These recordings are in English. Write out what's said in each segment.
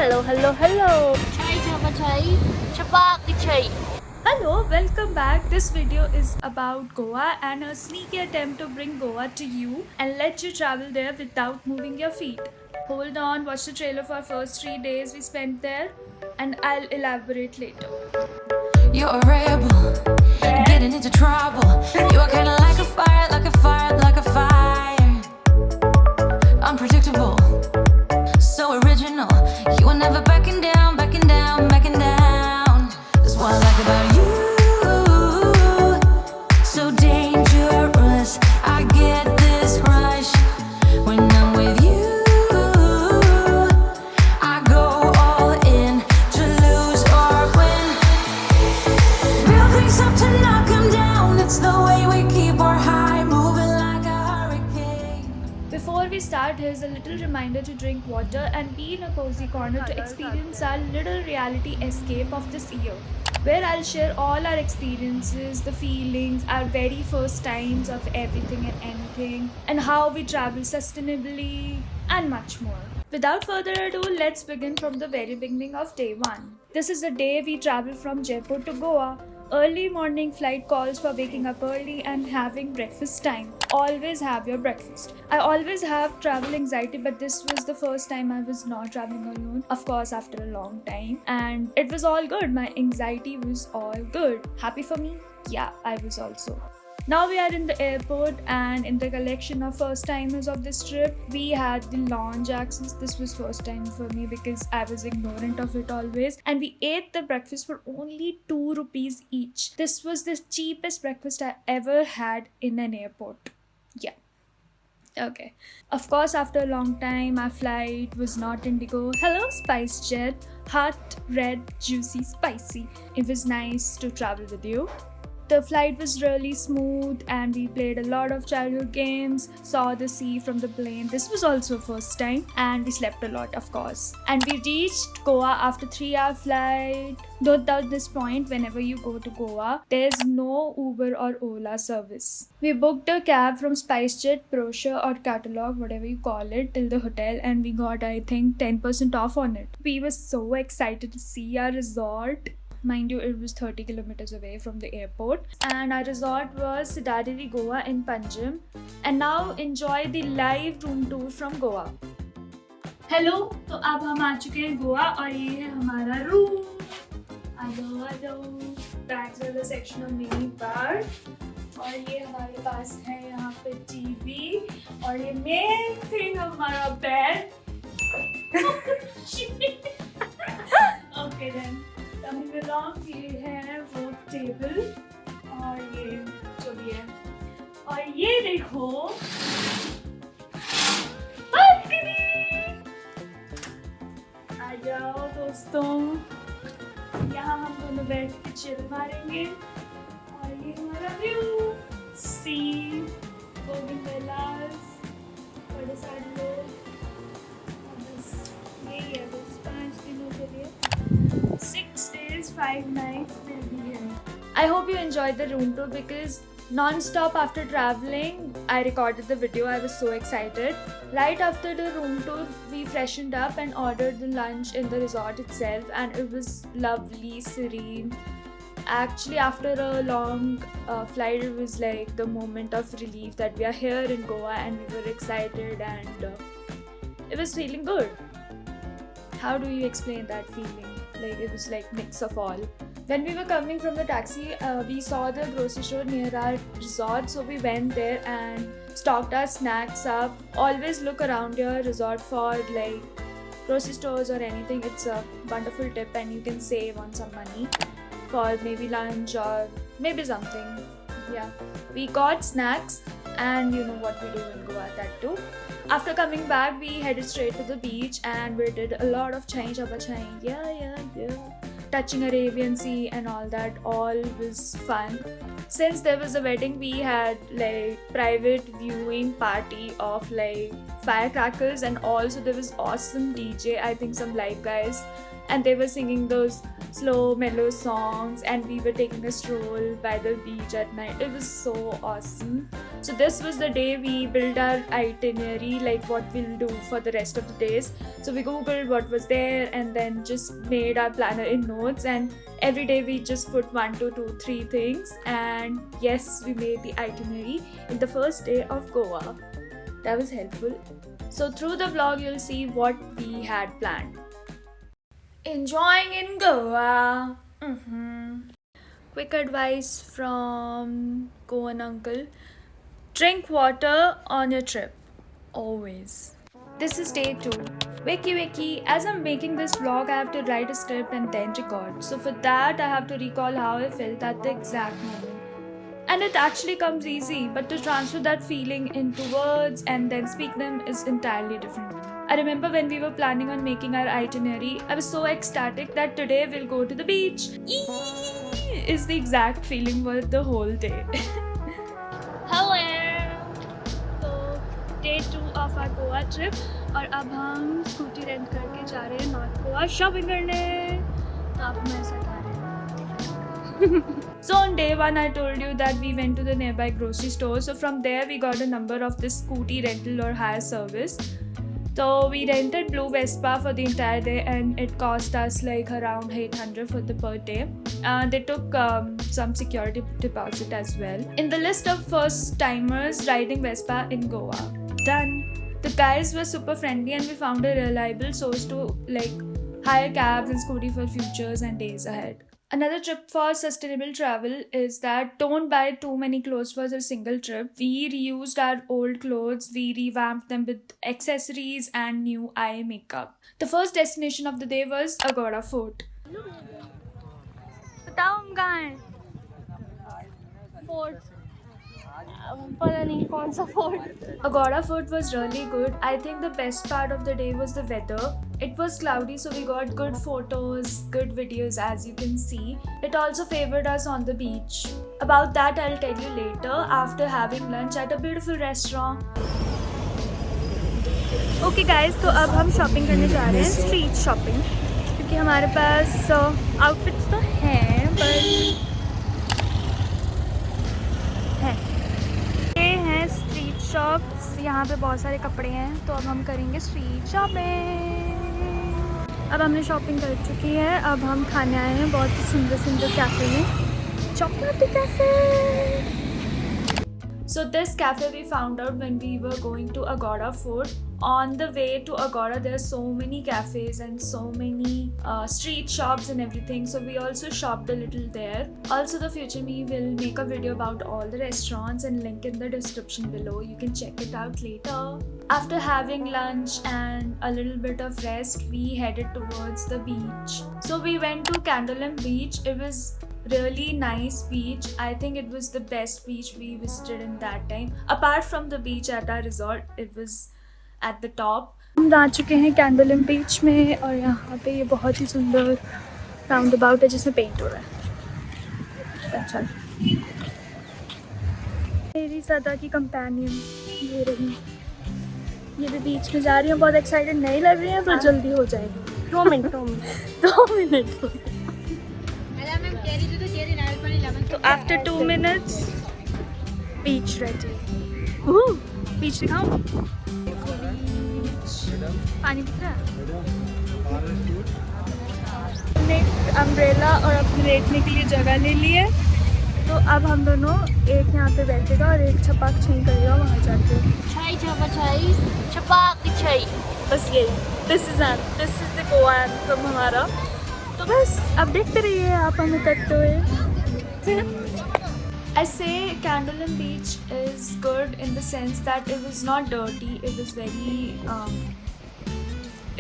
hello. Chai Java Chai, Chapaki Chai. Hello, welcome back. This video is about Goa and a sneaky attempt to bring Goa to you and let you travel there without moving your feet. Hold on, watch the trailer for our first 3 days we spent there, and I'll elaborate later. You're a rebel, getting into trouble. You're kinda like a fire, like a fire, like a fire. Unpredictable, so original. You were never backing down, backing down, backing down. That's what I like about you. So dangerous, I get this rush when I'm with you. I go all in to lose or win. Real things up to knock 'em down. It's the way we keep our high, moving like a hurricane. Before we start, here's a little reminder to drink water and be in a cozy corner to experience our little reality escape of this year, where I'll share all our experiences, the feelings, our very first times of everything and anything, and how we travel sustainably, and much more. Without further ado, let's begin from the very beginning of day 1. This is the day we travel from Jaipur to Goa. Early morning flight calls for waking up early and having breakfast time. Always have your breakfast. I always have travel anxiety, but this was the first time I was not traveling alone. Of course, after a long time. And it was all good. My anxiety was all good. Happy for me? Yeah, I was also. Now we are in the airport, and in the collection of first timers of this trip, we had the lounge access. This was first time for me because I was ignorant of it always. And we ate the breakfast for only 2 rupees each. This was the cheapest breakfast I ever had in an airport. Yeah. Okay. Of course, after a long time, our flight was not Indigo. Hello, SpiceJet. Hot, red, juicy, spicy. It was nice to travel with you. The flight was really smooth and we played a lot of childhood games, saw the sea from the plane. This was also first time, and we slept a lot, of course. And we reached Goa after 3-hour flight. Note down this point: whenever you go to Goa, there's no Uber or Ola service. We booked a cab from SpiceJet, brochure or catalog, whatever you call it, till the hotel, and we got, I think, 10% off on it. We were so excited to see our resort. Mind you, it was 30 kilometers away from the airport. And our resort was Sidadiri Goa in Panjim. And now enjoy the live room tour from Goa. Hello, तो अब हम आ चुके हैं गोवा और ये है हमारा room. आ जाओ. बैग्स वाला सेक्शन और मिनी बार. और ये हमारे पास है यहाँ पे टीवी. और ये मेन थिंग हमारा bed. Okay then. Coming along, ये है वो टेबल और ये जो भी है. और ये देखो बालकनी. आ जाओ दोस्तों, यहाँ हम दोनों बैठ के चिल मारेंगे. और ये हमारा व्यू, सी, बोगनवेलास, बड़े सारे लोग. बस यही है, बस 5 दिनों के लिए. 6 days, 5 nights will be here. I hope you enjoyed the room tour because non-stop after traveling, I recorded the video. I was so excited. Right after the room tour, we freshened up and ordered the lunch in the resort itself, and it was lovely, serene. Actually, after a long flight, it was like the moment of relief that we are here in Goa, and we were excited, and it was feeling good. How do you explain that feeling? Like, it was like mix of all. When we were coming from the taxi, we saw the grocery store near our resort, so we went there and stocked our snacks up. Always look around your resort for like grocery stores or anything. It's a wonderful tip and you can save on some money for maybe lunch or maybe something. Yeah, we got snacks, and you know what we do in Goa, that too. After coming back, we headed straight to the beach and we did a lot of chai chapa chai. Yeah. Touching Arabian Sea and all that. All was fun. Since there was a wedding, we had like private viewing party of like firecrackers, and also there was awesome DJ, I think some live guys. and they were singing those slow mellow songs, and we were taking a stroll by the beach at night. It was so awesome. So this was the day we built our itinerary, like what we'll do for the rest of the days. So we googled what was there and then just made our planner in notes, and every day we just put 1 to 2 3 things, and yes, we made the itinerary in the first day of Goa. That was helpful. So through the vlog you'll see what we had planned. Enjoying in Goa. Quick advice from Goan uncle: drink water on your trip, always. This is day 2. Wakey, as I'm making this vlog, I have to write a script and then record. So for that, I have to recall how I felt at the exact moment. And it actually comes easy, but to transfer that feeling into words and then speak them is entirely different. I remember when we were planning on making our itinerary, I was so ecstatic that today we'll go to the beach. Eee! Is the exact feeling for the whole day. Hello. तो day 2 of our Goa trip, और अब हम scooty rent करके जा रहे हैं north Goa shopping करने. तो आप हमारे साथ आ रहे हैं. So on day 1 I told you that we went to the nearby grocery store. So from there we got a number of this scooty rental or hire service. So we rented Blue Vespa for the entire day, and it cost us like around 800 for the per day. They took some security deposit as well. In the list of first timers riding Vespa in Goa. Done. The guys were super friendly, and we found a reliable source to like hire cabs and scooty for futures and days ahead. Another tip for sustainable travel is that don't buy too many clothes for a single trip. We reused our old clothes, we revamped them with accessories and new eye makeup. The first destination of the day was Agoda Fort. बताओ हम कहाँ हैं? Fort. पता नहीं कौन सा fort. Agoda Fort was really good. I think the best part of the day was the weather. It was cloudy, so we got good photos, good videos, as you can see. It also favored us on the beach. About that I'll tell you later after having lunch at a beautiful restaurant. Okay guys, तो अब हम shopping करने जा रहे हैं, street shopping, क्योंकि हमारे पास outfits तो हैं पर ये हैं स्ट्रीट शॉप्स. यहाँ पे बहुत सारे कपड़े हैं, तो अब हम करेंगे स्ट्रीट शॉपिंग. अब हमने शॉपिंग कर चुकी है, अब हम खाने आए हैं बहुत ही सुंदर सुंदर कैफ़े में, चॉकलेटी cafe. So this cafe we found out when we were going to Agoda Fort. On the way to Agoda, there are so many cafes and so many street shops and everything. So we also shopped a little there. Also, the future me will make a video about all the restaurants and link in the description below. You can check it out later. After having lunch and a little bit of rest, we headed towards the beach. So we went to Candlelim Beach. It was really nice beach. I think it was the best beach we visited in that time. Apart from the beach at our resort, it was at the top. हम आ चुके हैं कैंडोलिम बीच में, और यहाँ पे ये बहुत ही सुंदर राउंड अबाउट है जिसमें पेंट हो रहा है. अच्छा, मेरी सदा की कंपेनियन ये रही. ये भी बीच में जा रही हूँ, बहुत एक्साइटेड नहीं लग रही है, पर जल्दी हो जाएगी. 2 मिनट. तो आफ्टर 2 minutes बीच रेडी. बीच दिखाऊं? पानी दिख रहा है. हमने अम्ब्रेला और अपने लेटने के लिए जगह ले ली है. तो अब हम दोनों, एक यहाँ पे बैठेगा और एक छपाक छई करेगा वहाँ जाके. छाई छपाई छपाक छई. बस यही. This is the Goa anthem हमारा. तो बस अब देखते रहिए आप हमें करते हुए. I say Candlelim Beach is good in the sense that it was not dirty. It was very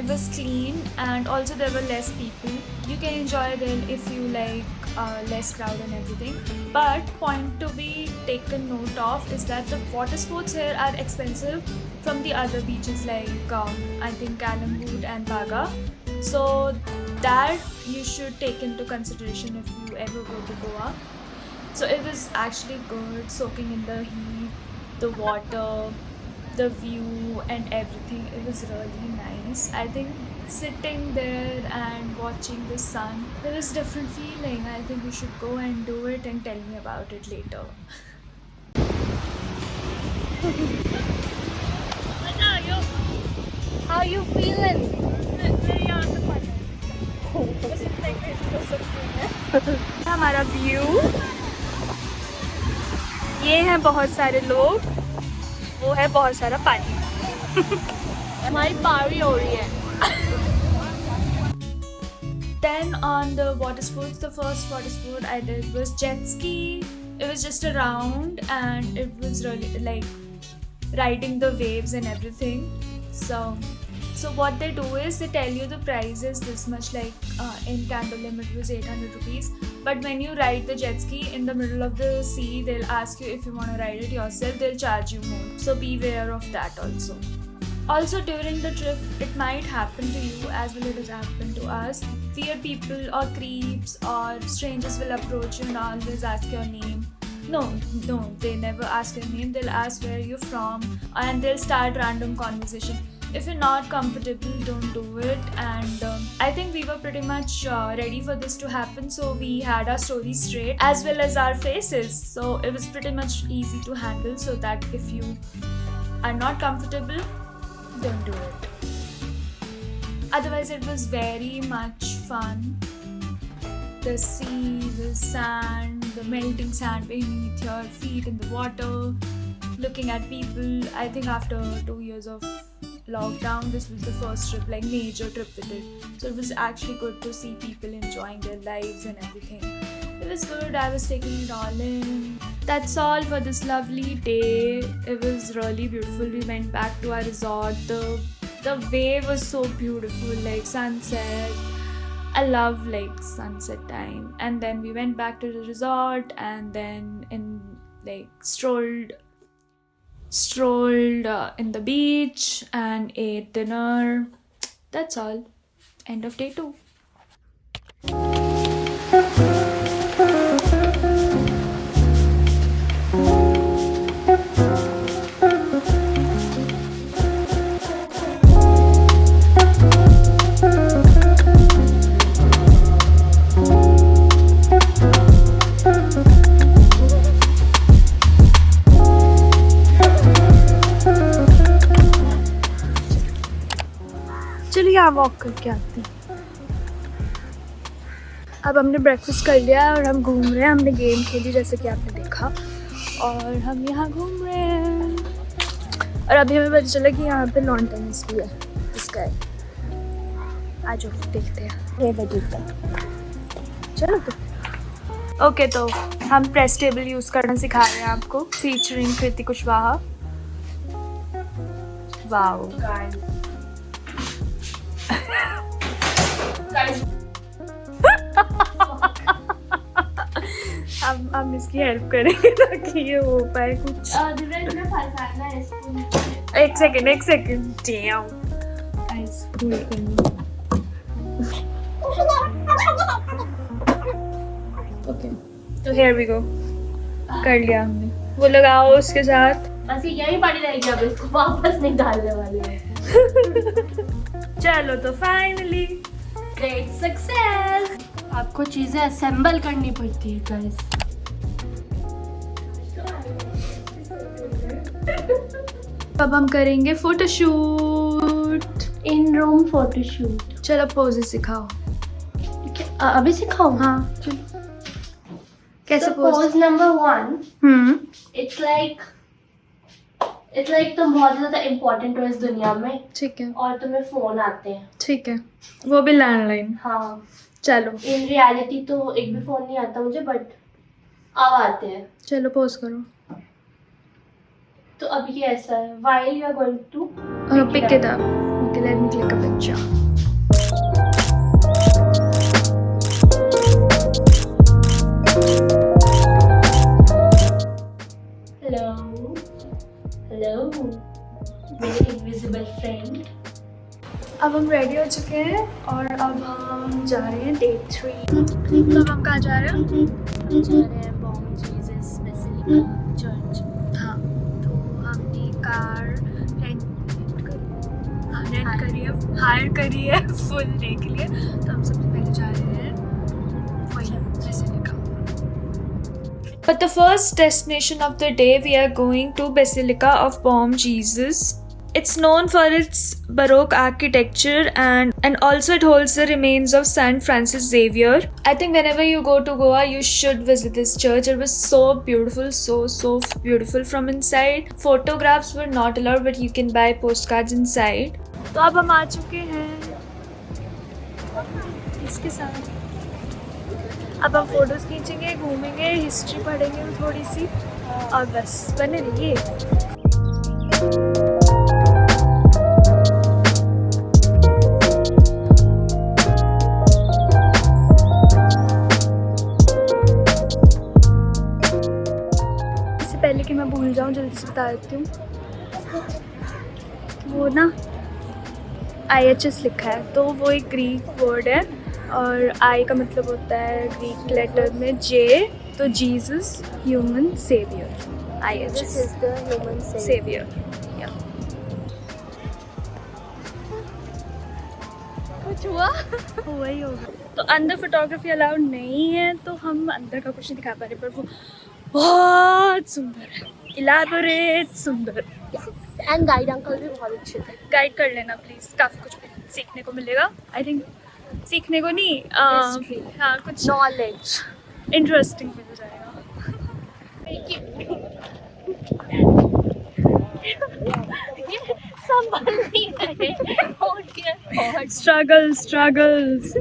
it was clean, and also there were less people. You can enjoy it if you like less crowd and everything. But point to be taken note of is that the water sports here are expensive from the other beaches like I think Kalamboot and Baga. So that you should take into consideration if you ever go to Goa. So it was actually good, soaking in the heat, the water, the view and everything. It was really nice. I think sitting there and watching the sun, there was different feeling. I think you should go and do it and tell me about it later. How you feeling? हमारा view, ये हैं बहुत सारे लोग, वो है बहुत सारा पानी. हमारी पारी हो रही है. Then on the water sports, the first water sport I did was jet ski. It was just a round and it was really like riding the waves and everything. So what they do is they tell you the price is this much, like in Candolim it was 800 rupees. But when you ride the jet ski in the middle of the sea, they'll ask you if you want to ride it yourself, they'll charge you more. So beware of that also. Also during the trip, it might happen to you as well as it has happened to us. Weird people or creeps or strangers will approach you and always ask your name. No, they never ask your name. They'll ask where you're from and they'll start random conversation. If you're not comfortable, don't do it. And I think we were pretty much ready for this to happen, so we had our stories straight as well as our faces. So it was pretty much easy to handle, so that if you are not comfortable, don't do it. Otherwise, it was very much fun. The sea, the sand, the melting sand beneath your feet in the water, looking at people. I think after 2 years of lockdown, this was the first trip, like major trip we did. So it was actually good to see people enjoying their lives and everything. It was good. I was taking it all in. That's all for this lovely day. It was really beautiful. We went back to our resort. The wave was so beautiful, like sunset. I love like sunset time. And then we went back to the resort and then strolled in the beach and ate dinner. That's all. End of day 2. चलिए यहाँ walk करके आते हैं. अब हमने breakfast कर लिया और हम घूम रहे हैं. हमने गेम खेली जैसे कि आपने देखा और हम यहाँ घूम रहे हैं. और अभी हमें पता चला कि यहाँ पे लॉन टेनिस भी है. इसका है. आ जाओ देखते हैं. ये बजे चलो तो. ओके, तो हम प्रेस टेबल यूज़ करना सिखा रहे हैं आपको. फीचरिंग कृति कुशवाहा. वाओ हम इसकी हेल्प करेंगे ताकि ये हो पाए कुछ. एक सेकेंड ओके, तो हियर वी गो. कर लिया हमने. वो लगाओ उसके साथ. बस यही पड़ी रहेगी, अब इसको वापस नहीं डालने वाले हैं. चलो तो फाइनली ग्रेट सक्सेस. आपको चीजें असेंबल करनी पड़ती है गाइस. अब हम करेंगे फोटोशूट. In room photoshoot. चलो पोजेस सिखाओ. अभी सिखाऊं? हाँ चलो. कैसे पोज नंबर 1. इट्स लाइक तुम बहुत ज्यादा इम्पोर्टेंट हो इस दुनिया में. ठीक है. और तुम्हें फोन आते हैं. ठीक है, वो भी लैंडलाइन. हाँ. चलो. इन रियलिटी तो एक भी फोन नहीं आता मुझे, बट अब आते हैं. चलो पोज करो. तो अभी ये ऐसा है. While you are going to pick it up. Okay, let me click a picture. Hello मेरे इनविजिबल फ्रेंड. अब हम रेडी हो चुके हैं और अब हम जा रहे हैं डे 3. तो अब हम कहाँ जा रहे हैं? हम जा रहे हैं बॉम जीसस बेसिलिका चर्च. हाँ, तो हमने कार हायर करी है फुल डे के लिए। तो हम सबसे पहले जा रहे हैं वही basilica. But the first destination of the day, we are going to Basilica of Bom Jesus. It's known for its Baroque architecture and also it holds the remains of Saint Francis Xavier. I think whenever you go to Goa, you should visit this church. It was so beautiful, so beautiful from inside. Photographs were not allowed, but you can buy postcards inside. तो अब हम आ चुके हैं इसके साथ। अब हम photos खींचेंगे, घूमेंगे, हिस्ट्री पढ़ेंगे थोड़ी सी और बस बने रहिए। इससे पहले कि मैं भूल जाऊँ जल्दी से बता देती हूँ, वो ना IHS लिखा है, तो वो एक ग्रीक वर्ड है और आई का मतलब होता है ग्रीक लेटर में J, तो Jesus human saviour, IHS is the human saviour. कुछ हुआ? वही होगा। तो अंदर फोटोग्राफी अलाउड नहीं है, तो हम अंदर का कुछ नहीं दिखा पा रहे, पर वो बहुत सुंदर है, इलाबोरेट सुंदर। एंड गाइड अंकल भी बहुत अच्छे थे। गाइड कर लेना प्लीज़, काफ़ी कुछ सीखने को मिलेगा। आई थिंक सीखने को नहीं, History. हाँ कुछ नॉलेज इंटरेस्टिंग मिल जाएगा। स्ट्रगल्स।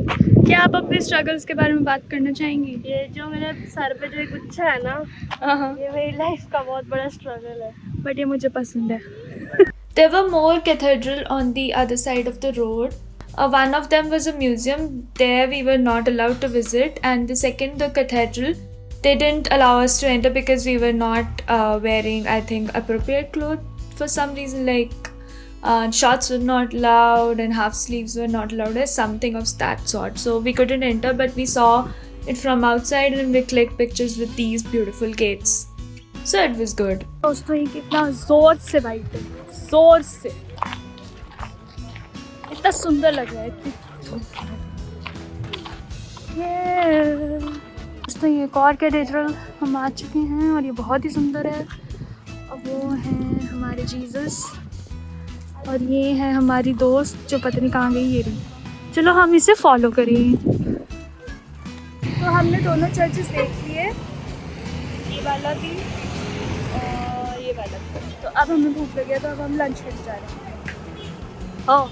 क्या आप अपने स्ट्रगल्स के बारे में बात करना चाहेंगी? ये जो मेरे सर पे जो एक गुच्छा है ना, हाँ, ये मेरी लाइफ का बहुत बड़ा स्ट्रगल है। बट ये मुझे पसंद है। There were more cathedrals on the other side of the road. One of them was a museum. There we were not allowed to visit, and the second, the cathedral, they didn't allow us to enter because we were not wearing, I think, appropriate clothes for some reason. Like shorts were not allowed and half sleeves were not allowed, or something of that sort. So we couldn't enter, but we saw it from outside and we clicked pictures with these beautiful gates. So it was good. दोस्तों ये कितना जोर से white है, जोर से, इतना सुंदर लग रहा है। दोस्तों ये एक और कैथेड्रल हम आ चुके हैं और ये बहुत ही सुंदर है। और वो हैं हमारे जीसस और ये है हमारी दोस्त जो पता नहीं कहाँ गई, ये रही। चलो हम इसे फॉलो करें। तो हमने दोनों चर्चेस देख लिए, ये वाला भी और ये वाला भी। तो अब हमें भूख लगी है, तो अब हम लंच करने जा रहे हैं। ओह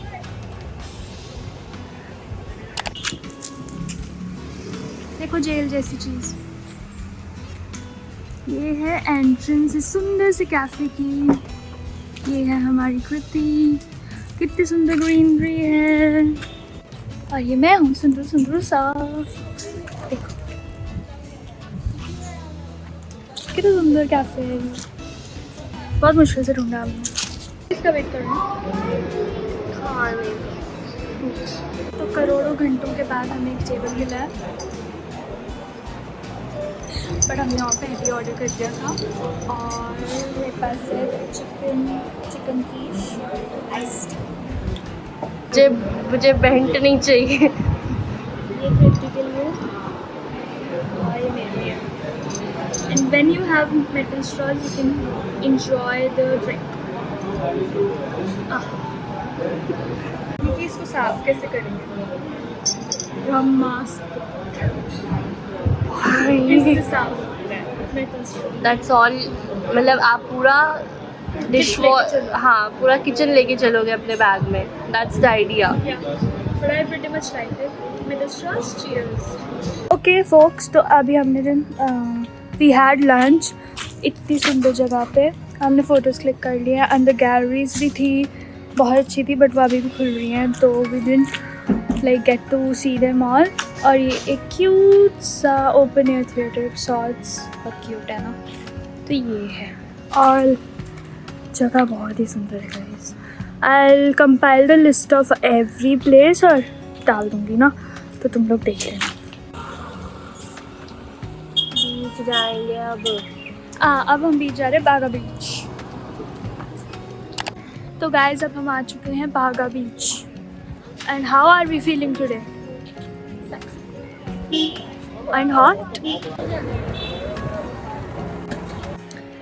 देखो जेल जैसी चीज़। ये है एंट्रेंस इस सुंदर से कैफ़े की। ये है हमारी कृति, कितनी सुंदर ग्रीनरी है। और ये मैं हूँ सुंदर सुंदर सा, देखो कितना सुंदर कैफ़े है। बहुत मुश्किल से ढूंढा हमने। इसका वेट कर रहे हैं। तो करोड़ों घंटों के बाद हमें एक टेबल मिला है, बट हमने यहाँ पहले ऑर्डर कर दिया था। और मेरे पास है चिकन कीश आइस्ड। मुझे बेंट नहीं चाहिए। ये कृति के लिए और ये मेरे लिए। And when you have metal straws you can enjoy the drink. क्योंकि इसको साफ कैसे करेंगे? ब्रह्मास्त्र इससे साफ होता है मेटल स्ट्रॉ। That's all. मतलब आप पूरा डिश हाँ पूरा किचन लेके चलोगे अपने बैग में। That's the idea. But I pretty much like it. Metal straws, cheers. Okay, folks, तो अभी हमने we had lunch इतनी सुंदर जगह पे। हमने फ़ोटोज़ क्लिक कर लिए। अंदर गैलरीज भी थी, बहुत अच्छी थी, बट वो अभी भी खुल रही हैं, तो we didn't like get to see them all. और ये एक क्यूट सा ओपन एयर थिएटर शॉट्स, बहुत क्यूट है ना। तो ये है और जगह बहुत ही सुंदर है guys. I'll compile the list of every place और डाल दूँगी ना, तो तुम लोग देख लेना। बीच जाएंगे अब। अब हम बीच जा रहे हैं, बागा बीच। तो गाइस अब हम आ चुके हैं Baga beach and how are we feeling today and hot.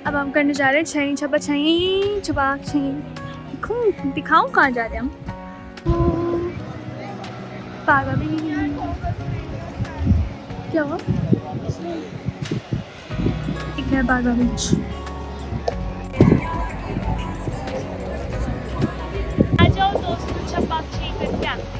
अब हम करने जा रहे हैं छई छपा छई छपा छई। दिखाऊं कहाँ जा रहे हैं हम। बागा बीच क्या हुआ ठीक है बागा बीच। आ जाओ दोस्तों छपा छई करके आते हैं।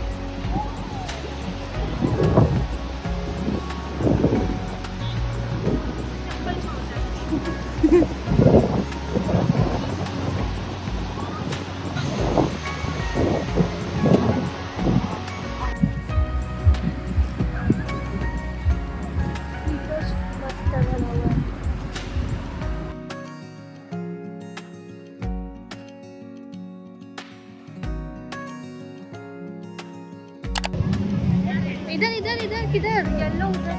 इधर इधर इधर किधर येलो उधर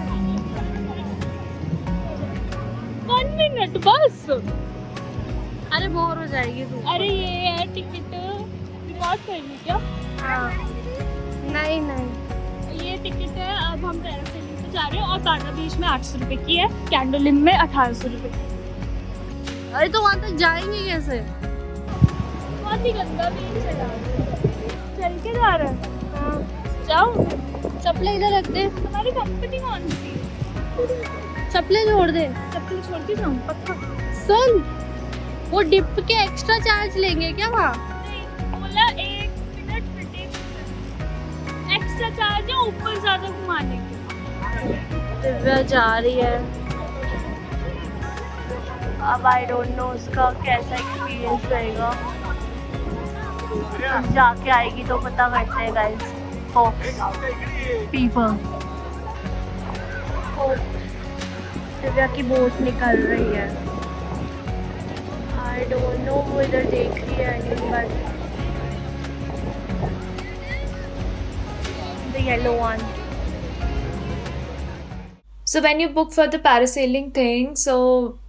1 मिनट बस। अरे बोर हो जाएगी तू। अरे ये है टिकट रिकॉर्ड करनी क्या। हाँ नहीं नहीं ये टिकट है। अब हम पैरासेलिंग पे जा रहे हैं और बागा बीच में 800 रुपये की है, कैंडोलिम में 1800 रुपये की। अरे तो वहाँ तक जाएंगे कैसे। बहुत ही गंदा बीच है यार। चल के जा रहे हैं। हाँ जाओ। चप्पलें इधर रख दे। तुम्हारी कंपनी कौन सी। चप्पलें छोड़ दे। चप्पल छोड़ के जाऊँ पक्का। सुन वो डिप के एक्स्ट्रा चार्ज लेंगे क्या वहाँ। नहीं बोला 1 मिनट 50 एक्स्ट्रा चार्ज है ऊपर ज्यादा घुमाने के। दिव्या जा रही है। अब आई डोंट नो उसका कैसा एक्सपीरियंस रहेगा। अब जाके आएगी तो पता करते हैं गाइस। पीपल दिव्या की बोट निकल रही है। आई डोंट नो वो इधर देख रही है but the yellow one. So when you book for the parasailing thing, so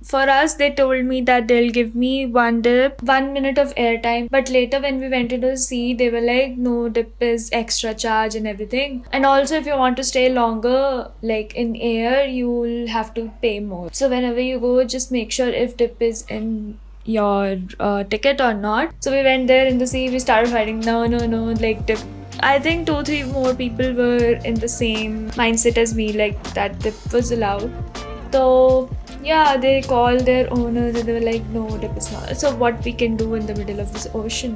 for us they told me that they'll give me 1 dip, 1 minute of airtime. But later when we went to the sea, they were like, no, dip is extra charge and everything. And also if you want to stay longer, like in air, you'll have to pay more. So whenever you go, just make sure if dip is in your ticket or not. So we went there in the sea, we started fighting, no, like dip. I think 2-3 more people were in the same mindset as me, like that dip was allowed. So yeah, they called their owners and they were like, no, dip is not. So what we can do in the middle of this ocean?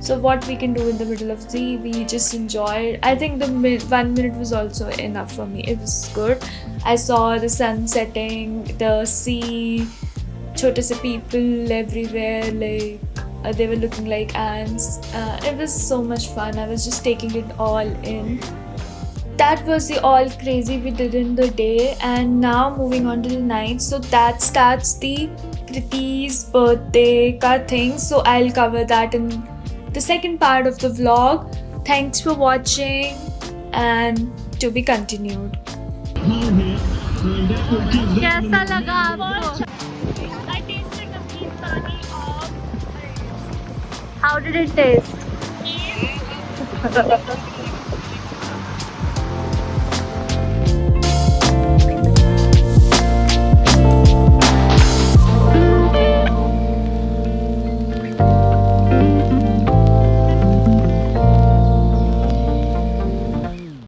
So what we can do in the middle of the sea? We just enjoyed. I think the 1 minute was also enough for me. It was good. I saw the sun setting, the sea, छोटे से people everywhere, like they were looking like ants. It was so much fun. I was just taking it all in. That was the all crazy we did in the day. And now moving on to the night. So that starts the Kriti's birthday ka thing. So I'll cover that in the second part of the vlog. Thanks for watching and to be continued. कैसा लगा आपको। I tasted the green pani of How did it taste?